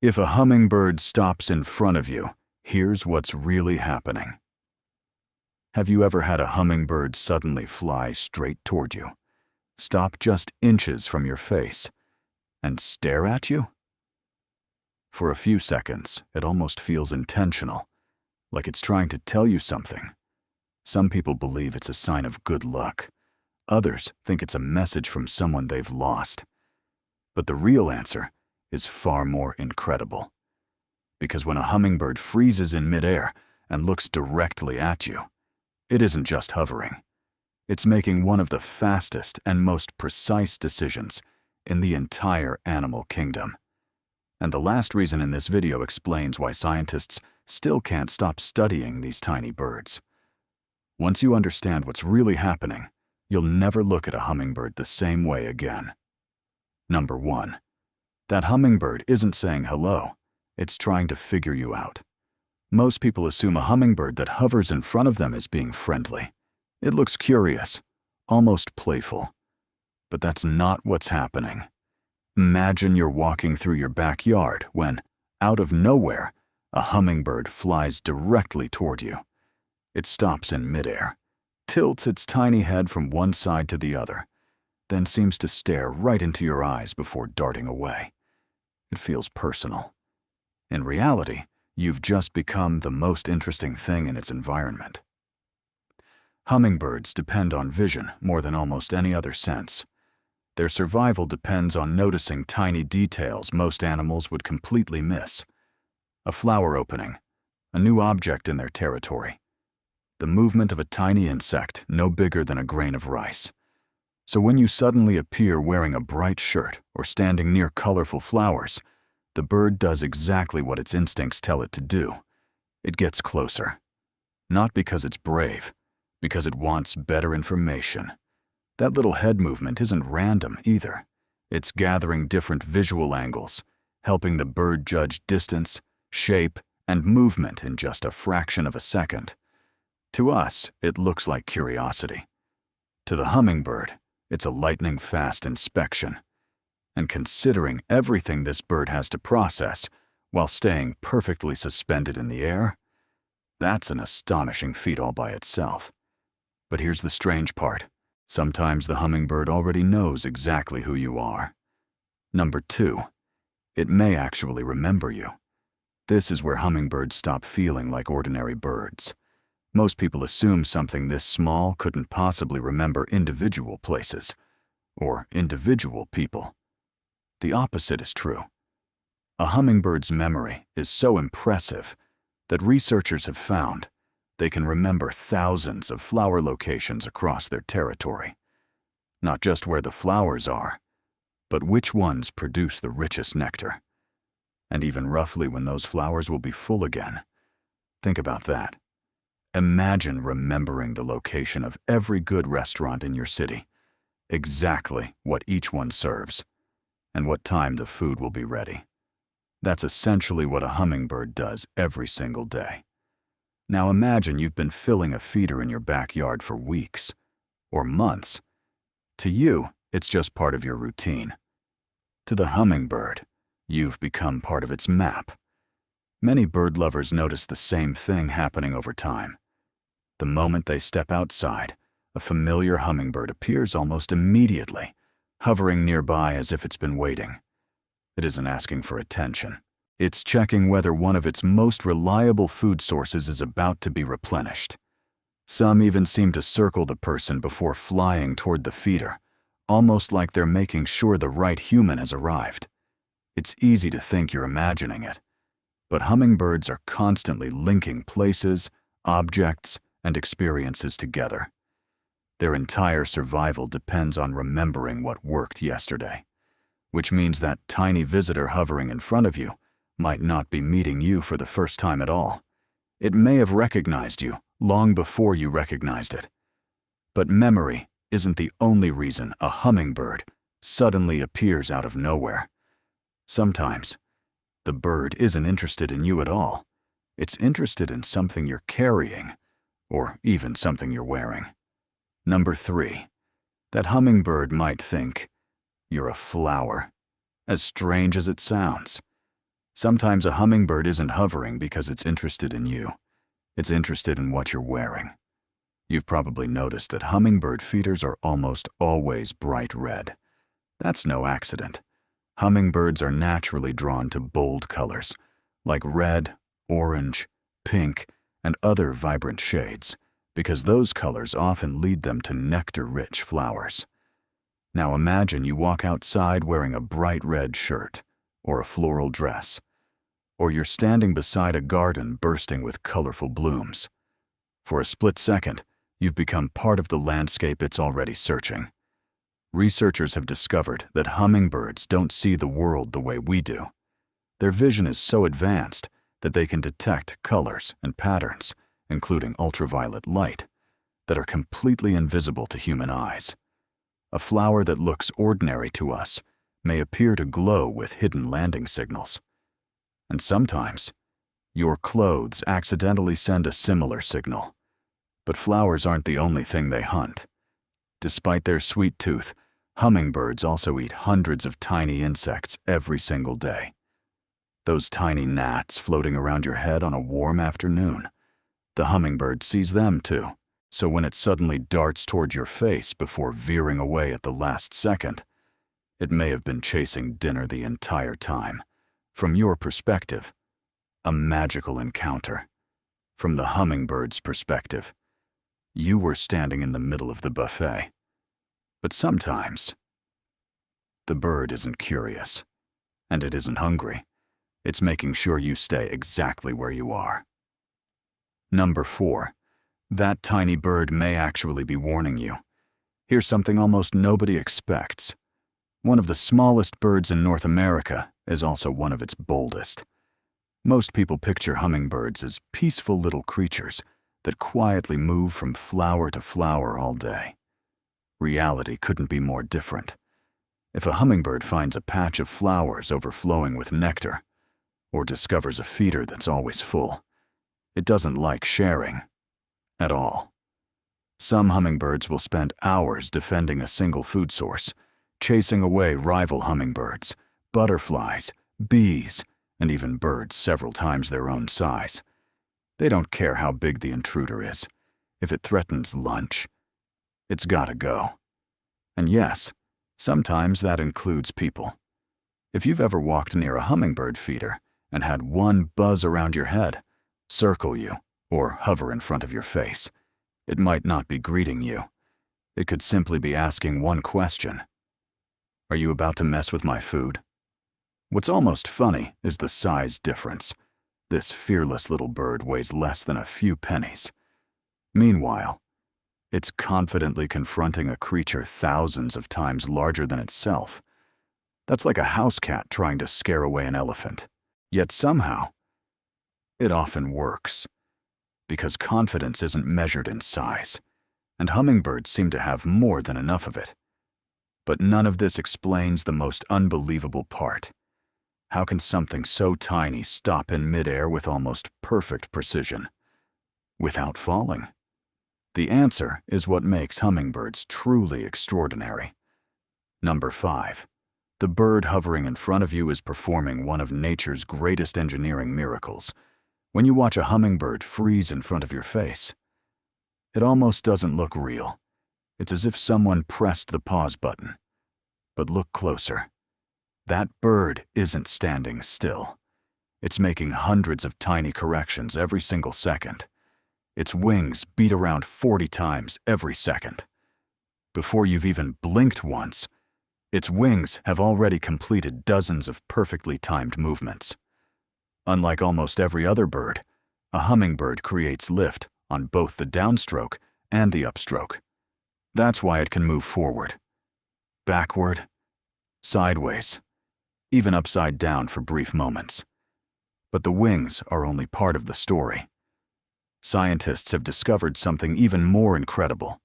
If a hummingbird stops in front of you, here's what's really happening. Have you ever had a hummingbird suddenly fly straight toward you, stop just inches from your face, and stare at you? For a few seconds, it almost feels intentional, like it's trying to tell you something. Some people believe it's a sign of good luck. Others think it's a message from someone they've lost. But the real answer is far more incredible. Because when a hummingbird freezes in midair and looks directly at you, it isn't just hovering. It's making one of the fastest and most precise decisions in the entire animal kingdom. And the last reason in this video explains why scientists still can't stop studying these tiny birds. Once you understand what's really happening, you'll never look at a hummingbird the same way again. Number 1. That hummingbird isn't saying hello, it's trying to figure you out. Most people assume a hummingbird that hovers in front of them is being friendly. It looks curious, almost playful. But that's not what's happening. Imagine you're walking through your backyard when, out of nowhere, a hummingbird flies directly toward you. It stops in midair, tilts its tiny head from one side to the other, then seems to stare right into your eyes before darting away. It feels personal. In reality, you've just become the most interesting thing in its environment. Hummingbirds depend on vision more than almost any other sense. Their survival depends on noticing tiny details most animals would completely miss. A flower opening, a new object in their territory, the movement of a tiny insect no bigger than a grain of rice. So when you suddenly appear wearing a bright shirt or standing near colorful flowers, the bird does exactly what its instincts tell it to do. It gets closer. Not because it's brave, because it wants better information. That little head movement isn't random either. It's gathering different visual angles, helping the bird judge distance, shape, and movement in just a fraction of a second. To us, it looks like curiosity. To the hummingbird, it's a lightning-fast inspection. And considering everything this bird has to process while staying perfectly suspended in the air, that's an astonishing feat all by itself. But here's the strange part. Sometimes the hummingbird already knows exactly who you are. Number 2, it may actually remember you. This is where hummingbirds stop feeling like ordinary birds. Most people assume something this small couldn't possibly remember individual places or individual people. The opposite is true. A hummingbird's memory is so impressive that researchers have found they can remember thousands of flower locations across their territory. Not just where the flowers are, but which ones produce the richest nectar. And even roughly when those flowers will be full again. Think about that. Imagine remembering the location of every good restaurant in your city, exactly what each one serves, and what time the food will be ready. That's essentially what a hummingbird does every single day. Now imagine you've been filling a feeder in your backyard for weeks, or months. To you, it's just part of your routine. To the hummingbird, you've become part of its map. Many bird lovers notice the same thing happening over time. The moment they step outside, a familiar hummingbird appears almost immediately, hovering nearby as if it's been waiting. It isn't asking for attention. It's checking whether one of its most reliable food sources is about to be replenished. Some even seem to circle the person before flying toward the feeder, almost like they're making sure the right human has arrived. It's easy to think you're imagining it, but hummingbirds are constantly linking places, objects, and experiences together. Their entire survival depends on remembering what worked yesterday, which means that tiny visitor hovering in front of you might not be meeting you for the first time at all. It may have recognized you long before you recognized it. But memory isn't the only reason a hummingbird suddenly appears out of nowhere. Sometimes, the bird isn't interested in you at all. It's interested in something you're carrying, or even something you're wearing. Number 3, that hummingbird might think you're a flower, as strange as it sounds. Sometimes a hummingbird isn't hovering because it's interested in you. It's interested in what you're wearing. You've probably noticed that hummingbird feeders are almost always bright red. That's no accident. Hummingbirds are naturally drawn to bold colors, like red, orange, pink, and other vibrant shades, because those colors often lead them to nectar-rich flowers. Now imagine you walk outside wearing a bright red shirt, or a floral dress, or you're standing beside a garden bursting with colorful blooms. For a split second, you've become part of the landscape it's already searching. Researchers have discovered that hummingbirds don't see the world the way we do. Their vision is so advanced that they can detect colors and patterns, including ultraviolet light, that are completely invisible to human eyes. A flower that looks ordinary to us may appear to glow with hidden landing signals. And sometimes, your clothes accidentally send a similar signal. But flowers aren't the only thing they hunt. Despite their sweet tooth, hummingbirds also eat hundreds of tiny insects every single day. Those tiny gnats floating around your head on a warm afternoon. The hummingbird sees them too, so when it suddenly darts toward your face before veering away at the last second, it may have been chasing dinner the entire time. From your perspective, a magical encounter. From the hummingbird's perspective, you were standing in the middle of the buffet. But sometimes, the bird isn't curious, and it isn't hungry. It's making sure you stay exactly where you are. Number 4. That tiny bird may actually be warning you. Here's something almost nobody expects. One of the smallest birds in North America is also one of its boldest. Most people picture hummingbirds as peaceful little creatures that quietly move from flower to flower all day. Reality couldn't be more different. If a hummingbird finds a patch of flowers overflowing with nectar, or discovers a feeder that's always full, it doesn't like sharing at all. Some hummingbirds will spend hours defending a single food source, chasing away rival hummingbirds, butterflies, bees, and even birds several times their own size. They don't care how big the intruder is. If it threatens lunch, it's gotta go. And yes, sometimes that includes people. If you've ever walked near a hummingbird feeder and had one buzz around your head, circle you, or hover in front of your face, it might not be greeting you. It could simply be asking one question. Are you about to mess with my food? What's almost funny is the size difference. This fearless little bird weighs less than a few pennies. Meanwhile, it's confidently confronting a creature thousands of times larger than itself. That's like a house cat trying to scare away an elephant. Yet somehow, it often works. Because confidence isn't measured in size, and hummingbirds seem to have more than enough of it. But none of this explains the most unbelievable part. How can something so tiny stop in midair with almost perfect precision, without falling? The answer is what makes hummingbirds truly extraordinary. Number 5. The bird hovering in front of you is performing one of nature's greatest engineering miracles. When you watch a hummingbird freeze in front of your face, it almost doesn't look real. It's as if someone pressed the pause button. But look closer. That bird isn't standing still. It's making hundreds of tiny corrections every single second. Its wings beat around 40 times every second. Before you've even blinked once, its wings have already completed dozens of perfectly timed movements. Unlike almost every other bird, a hummingbird creates lift on both the downstroke and the upstroke. That's why it can move forward, backward, sideways, even upside down for brief moments. But the wings are only part of the story. Scientists have discovered something even more incredible.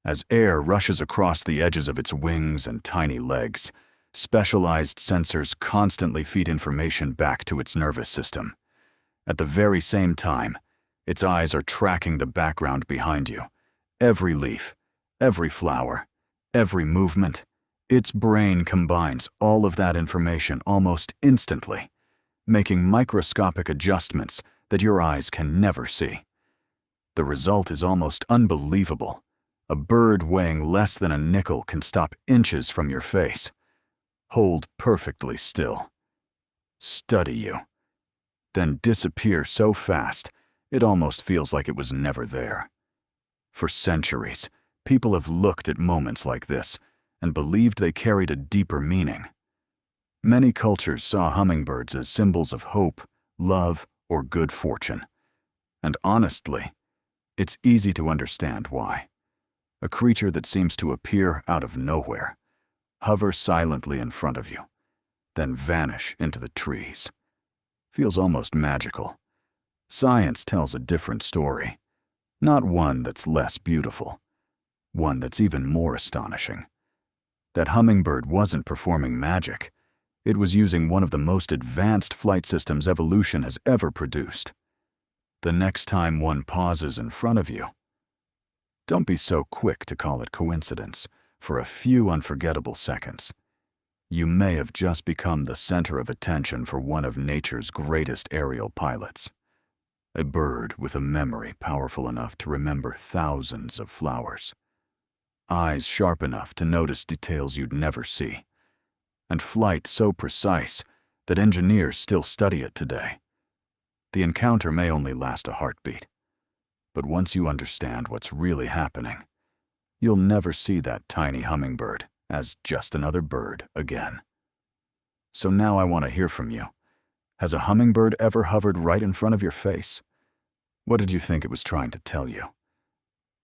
As air rushes across the edges of its wings and tiny legs, specialized sensors constantly feed information back to its nervous system. At the very same time, its eyes are tracking the background behind you. Every leaf, every flower, every movement, its brain combines all of that information almost instantly, making microscopic adjustments that your eyes can never see. The result is almost unbelievable. A bird weighing less than a nickel can stop inches from your face, hold perfectly still, study you, then disappear so fast it almost feels like it was never there. For centuries, people have looked at moments like this and believed they carried a deeper meaning. Many cultures saw hummingbirds as symbols of hope, love, or good fortune. And honestly, it's easy to understand why. A creature that seems to appear out of nowhere, hover silently in front of you, then vanish into the trees. Feels almost magical. Science tells a different story. Not one that's less beautiful. One that's even more astonishing. That hummingbird wasn't performing magic. It was using one of the most advanced flight systems evolution has ever produced. The next time one pauses in front of you, don't be so quick to call it coincidence. For a few unforgettable seconds, you may have just become the center of attention for one of nature's greatest aerial pilots. A bird with a memory powerful enough to remember thousands of flowers. Eyes sharp enough to notice details you'd never see. And flight so precise that engineers still study it today. The encounter may only last a heartbeat, but once you understand what's really happening, you'll never see that tiny hummingbird as just another bird again. So now I want to hear from you. Has a hummingbird ever hovered right in front of your face? What did you think it was trying to tell you?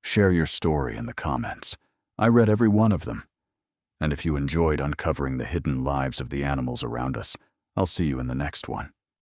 Share your story in the comments. I read every one of them. And if you enjoyed uncovering the hidden lives of the animals around us, I'll see you in the next one.